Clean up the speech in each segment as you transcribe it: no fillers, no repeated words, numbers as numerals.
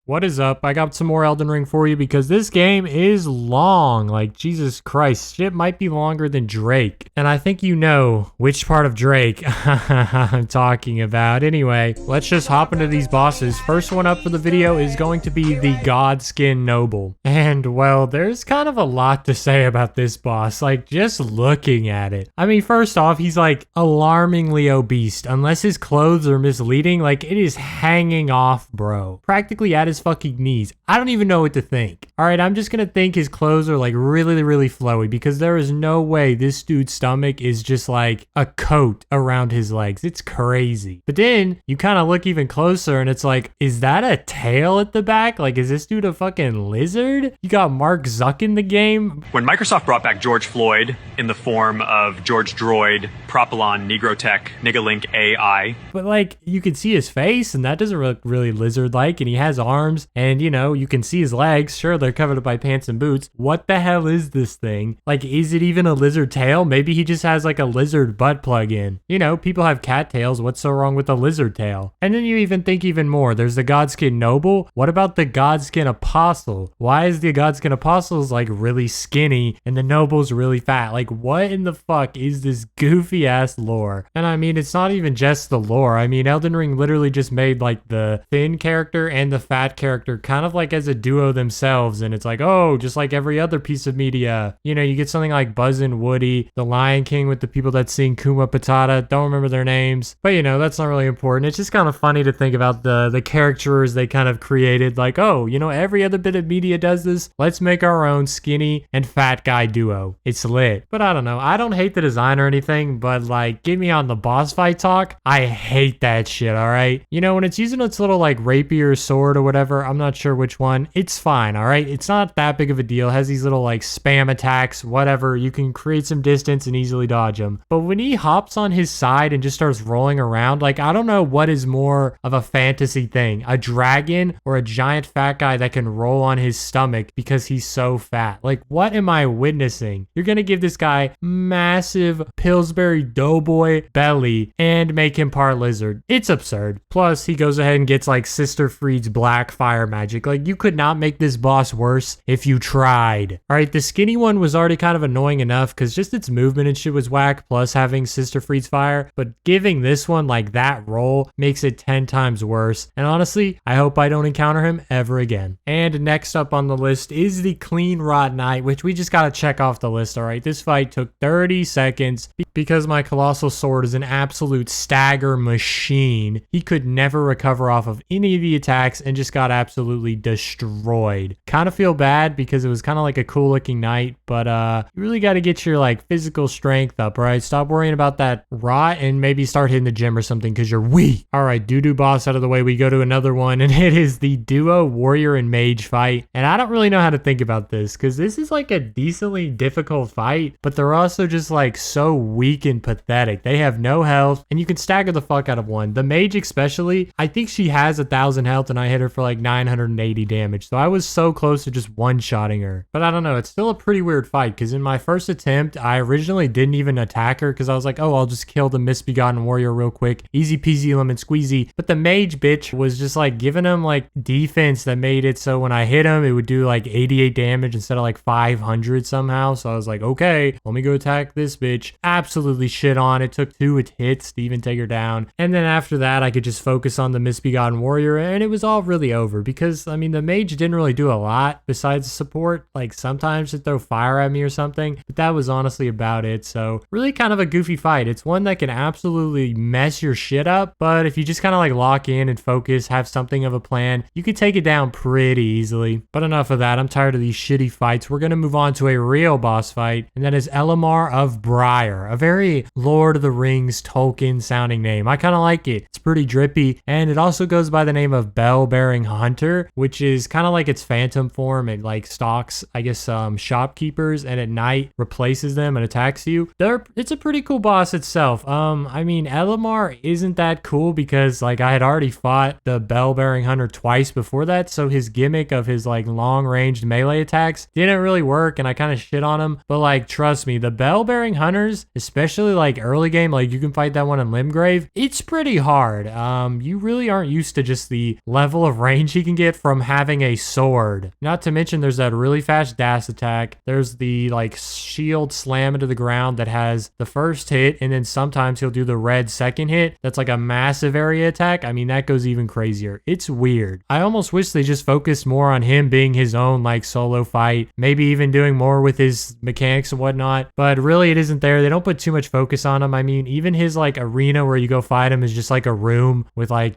What is up? I got some more Elden Ring for you because this game is long. Like, Jesus Christ, shit might be longer than Drake. And I think you know which part of Drake I'm talking about. Anyway, let's just hop into these bosses. First one up for the video is going to be the Godskin Noble. And, well, there's kind of a lot to say about this boss, like, just looking at it. I mean, first off, he's, like, alarmingly obese. Unless his clothes are misleading, like, it is hanging off, bro. Practically at his fucking knees. I don't even know what to think. All right, I'm just gonna think his clothes are like really flowy because there is no way this dude's stomach is just like a coat around his legs. It's crazy. But then you kind of look even closer and it's like, is that a tail at the back? Like, is this dude a fucking lizard? You got Mark Zuck in the game. When Microsoft brought back George Floyd in the form of George Droid, Propylon, Negrotech, Nigalink AI. But like, you can see his face and that doesn't look really lizard-like, and he has arms and, you know, you can see his legs. Sure, they're covered up by pants and boots. What the hell is this thing? Like, is it even a lizard tail? Maybe he just has like a lizard butt plug in. You know, people have cat tails. What's so wrong with a lizard tail? And then you even think even more. There's the Godskin Noble. What about the Godskin Apostle? Why is the Godskin Apostle like really skinny and the Noble's really fat? Like, what in the fuck is this goofy ass lore? And I mean, it's not even just the lore. I mean, Elden Ring literally just made like the thin character and the fat character kind of like as a duo themselves, and it's like, oh, just like every other piece of media, you know, you get something like Buzz and Woody, the Lion King with the people that sing Kuma Patata, don't remember their names, but you know, that's not really important. It's just kind of funny to think about the characters they kind of created, like, oh, you know, every other bit of media does this, let's make our own skinny and fat guy duo. It's lit. But I don't know, I don't hate the design or anything, but like, get me on the boss fight talk, I hate that shit. All right, you know, when it's using its little like rapier sword or whatever, I'm not sure which one, it's fine. All right, it's not that big of a deal. It has these little like spam attacks, whatever, you can create some distance and easily dodge them. But when he hops on his side and just starts rolling around, like, I don't know what is more of a fantasy thing, a dragon or a giant fat guy that can roll on his stomach because he's so fat. Like, what am I witnessing? You're gonna give this guy massive Pillsbury Doughboy belly and make him part lizard. It's absurd. Plus he goes ahead and gets like Sister Freed's black fire magic. Like, you could not make this boss worse if you tried. All right, the skinny one was already kind of annoying enough because just its movement and shit was whack, plus having Sister Freed's fire, but giving this one like that roll makes it 10 times worse. And honestly, I hope I don't encounter him ever again. And next up on the list is the Clean Rot Knight, which we just gotta check off the list. All right, this fight took 30 seconds because my Colossal Sword is an absolute stagger machine. He could never recover off of any of the attacks and just got absolutely destroyed. Kind of feel bad because it was kind of like a cool looking knight, but you really got to get your like physical strength up, right? Stop worrying about that rot and maybe start hitting the gym or something because you're weak. All right, doo-doo boss out of the way, we go to another one, and it is the duo warrior and mage fight. And I don't really know how to think about this because this is like a decently difficult fight, but they're also just like so weak and pathetic. They have no health and you can stagger the fuck out of one. The mage especially, I think she has 1,000 health and I hit her for like 980 damage. So I was so close to just one-shotting her. But I don't know, it's still a pretty weird fight because in my first attempt, I originally didn't even attack her because I was like, oh, I'll just kill the misbegotten warrior real quick. Easy peasy lemon squeezy. But the mage bitch was just like giving him like defense that made it so when I hit him, it would do like 88 damage instead of like 500 somehow. So I was like, okay, let me go attack this bitch. Absolutely shit on. It took 2 hits to even take her down. And then after that, I could just focus on the misbegotten warrior and it was all really over because, I mean, the mage didn't really do a lot besides support. Like sometimes to throw fire at me or something, but that was honestly about it. So really kind of a goofy fight. It's one that can absolutely mess your shit up, but if you just kind of like lock in and focus, have something of a plan, you could take it down pretty easily. But enough of that. I'm tired of these shitty fights. We're going to move on to a real boss fight, and that is Elamar of Briar, a very Lord of the Rings Tolkien sounding name. I kind of like it. It's pretty drippy, and it also goes by the name of Bell-Bearing Hunter, which is kind of like its phantom form. It like stalks, I guess, shopkeepers, and at night replaces them and attacks you. It's a pretty cool boss itself. I mean, Elamar isn't that cool because like I had already fought the Bell-Bearing Hunter twice before that, so his gimmick of his like long-ranged melee attacks didn't really work, and I kind of shit on him. But like, trust me, the Bell-Bearing Hunters, especially like early game, like you can fight that one in Limgrave, it's pretty hard. You really aren't used to just the level of range range he can get from having a sword. Not to mention there's that really fast dash attack. There's the like shield slam into the ground that has the first hit, and then sometimes he'll do the red second hit. That's like a massive area attack. I mean, that goes even crazier. It's weird. I almost wish they just focused more on him being his own like solo fight, maybe even doing more with his mechanics and whatnot, but really it isn't there. They don't put too much focus on him. I mean, even his like arena where you go fight him is just like a room with like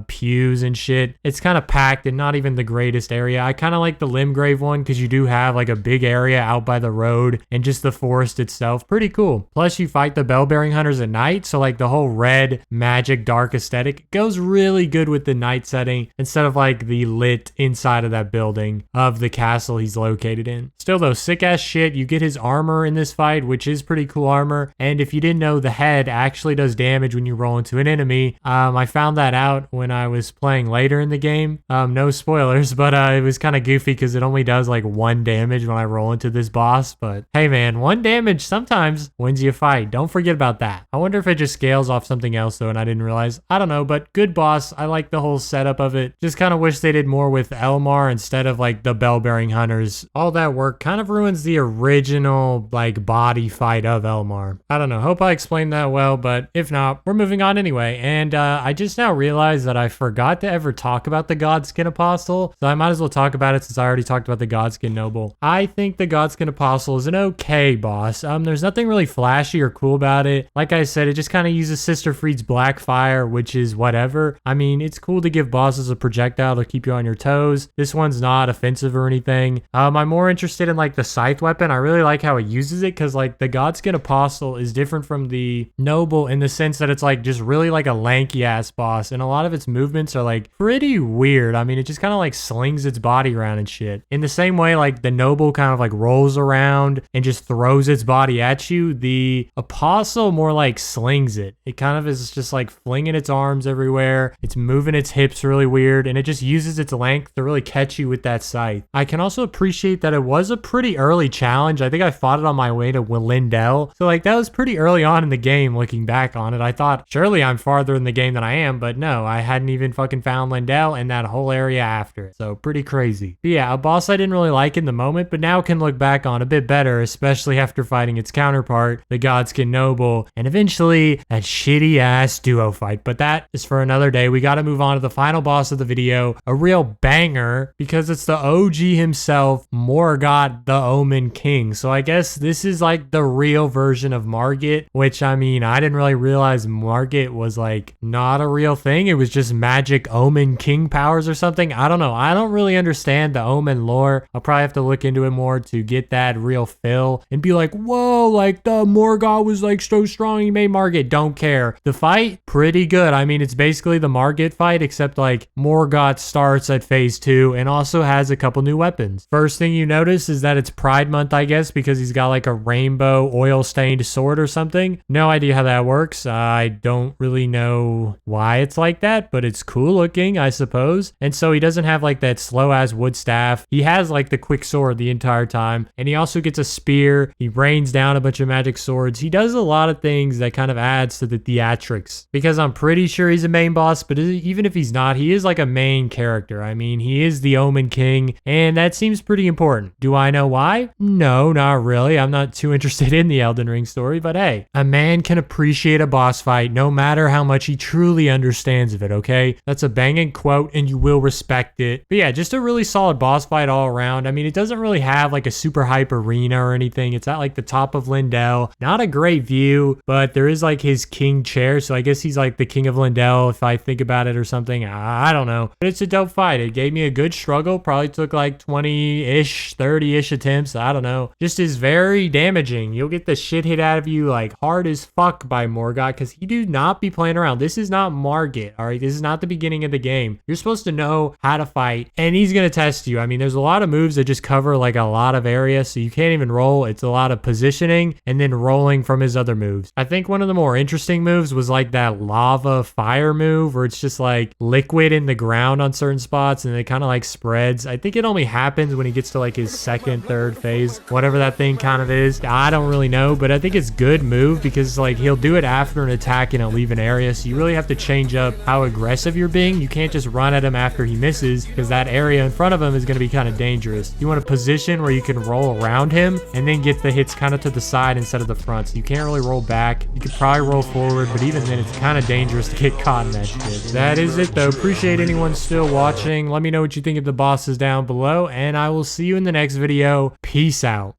pews and shit. It's kind of packed and not even the greatest area. I kind of like the Limgrave one because you do have like a big area out by the road and just the forest itself. Pretty cool. Plus you fight the bell-bearing hunters at night, so like the whole red magic dark aesthetic goes really good with the night setting instead of like the lit inside of that building of the castle he's located in. Still though, sick ass shit. You get his armor in this fight, which is pretty cool armor, and if you didn't know, the head actually does damage when you roll into an enemy. I found that out when I was playing later in the game. No spoilers, but it was kind of goofy because it only does like 1 damage when I roll into this boss. But hey man, 1 damage sometimes wins you a fight. Don't forget about that. I wonder if it just scales off something else though and I didn't realize. I don't know, but good boss. I like the whole setup of it. Just kind of wish they did more with Elmar instead of like the bell-bearing hunters. All that work kind of ruins the original like body fight of Elmar. I don't know. Hope I explained that well, but if not, we're moving on anyway. And I just now realized that I forgot to ever talk about the Godskin Apostle, so I might as well talk about it since I already talked about the Godskin Noble. I think the Godskin Apostle is an okay boss. There's nothing really flashy or cool about it. Like I said, it just kind of uses Sister Fried's Black Fire, which is whatever. I mean, it's cool to give bosses a projectile to keep you on your toes. This one's not offensive or anything. I'm more interested in like the scythe weapon. I really like how it uses it because like the Godskin Apostle is different from the Noble in the sense that it's like just really like a lanky ass boss, and a lot of its movements are like pretty weird. I mean, it just kind of like slings its body around and shit. In the same way like the Noble kind of like rolls around and just throws its body at you, the Apostle more like slings it. It kind of is just like flinging its arms everywhere. It's moving its hips really weird, and it just uses its length to really catch you with that scythe. I can also appreciate that it was a pretty early challenge. I think I fought it on my way to Lindell, so like that was pretty early on in the game. Looking back on it, I thought surely I'm farther in the game than I am, but no, I hadn't even fucking found Lindell and that whole area after it. So pretty crazy. But yeah, a boss I didn't really like in the moment, but now can look back on a bit better, especially after fighting its counterpart, the Godskin Noble, and eventually that shitty ass duo fight. But that is for another day. We got to move on to the final boss of the video, a real banger, because it's the OG himself, Morgott, the Omen King. So I guess this is like the real version of Margit, which I mean, I didn't really realize Margit was like not a real thing. It was just magic Omen King powers or something. I don't know. I don't really understand the Omen lore. I'll probably have to look into it more to get that real fill and be like, whoa, like the Morgott was like so strong he made Margit. Don't care. The fight, pretty good. I mean, it's basically the Margit fight, except like Morgott starts at phase 2 and also has a couple new weapons. First thing you notice is that it's Pride Month, I guess, because he's got like a rainbow oil stained sword or something. No idea how that works. I don't really know why it's like that, but it's cool looking, I suppose. And so he doesn't have like that slow ass wood staff. He has like the quick sword the entire time, and he also gets a spear. He rains down a bunch of magic swords. He does a lot of things that kind of adds to the theatrics, because I'm pretty sure he's a main boss, but even if he's not, he is like a main character. I mean, he is the Omen King, and that seems pretty important. Do I know why? No, not really. I'm not too interested in the Elden Ring story, but hey, a man can appreciate a boss fight no matter how much he truly understands of it, okay? That's a banging quote, and you will respect it. But yeah, just a really solid boss fight all around. I mean, it doesn't really have like a super hype arena or anything. It's at like the top of Lindell. Not a great view, but there is like his king chair, so I guess he's like the king of Lindell if I think about it or something. I don't know. But it's a dope fight. It gave me a good struggle. Probably took like 20-ish, 30-ish attempts. I don't know. Just is very damaging. You'll get the shit hit out of you like hard as fuck by Morgott, because he do not be playing around. This is not Margit, all right? This is not the beginning of the game. You're supposed to know how to fight, and he's going to test you. I mean, there's a lot of moves that just cover like a lot of area, so you can't even roll. It's a lot of positioning and then rolling from his other moves. I think one of the more interesting moves was like that lava fire move where it's just like liquid in the ground on certain spots and it kind of like spreads. I think it only happens when he gets to like his second, third phase, whatever that thing kind of is. I don't really know, but I think it's good move because like he'll do it after an attack in a leave an area, so you really have to change up how aggressive you're being. You can't just run at him after he misses, because that area in front of him is going to be kind of dangerous. You want a position where you can roll around him and then get the hits kind of to the side instead of the front. So you can't really roll back. You could probably roll forward, but even then it's kind of dangerous to get caught in that shit. That is it though. Appreciate anyone still watching. Let me know what you think of the bosses down below, and I will see you in the next video. Peace out.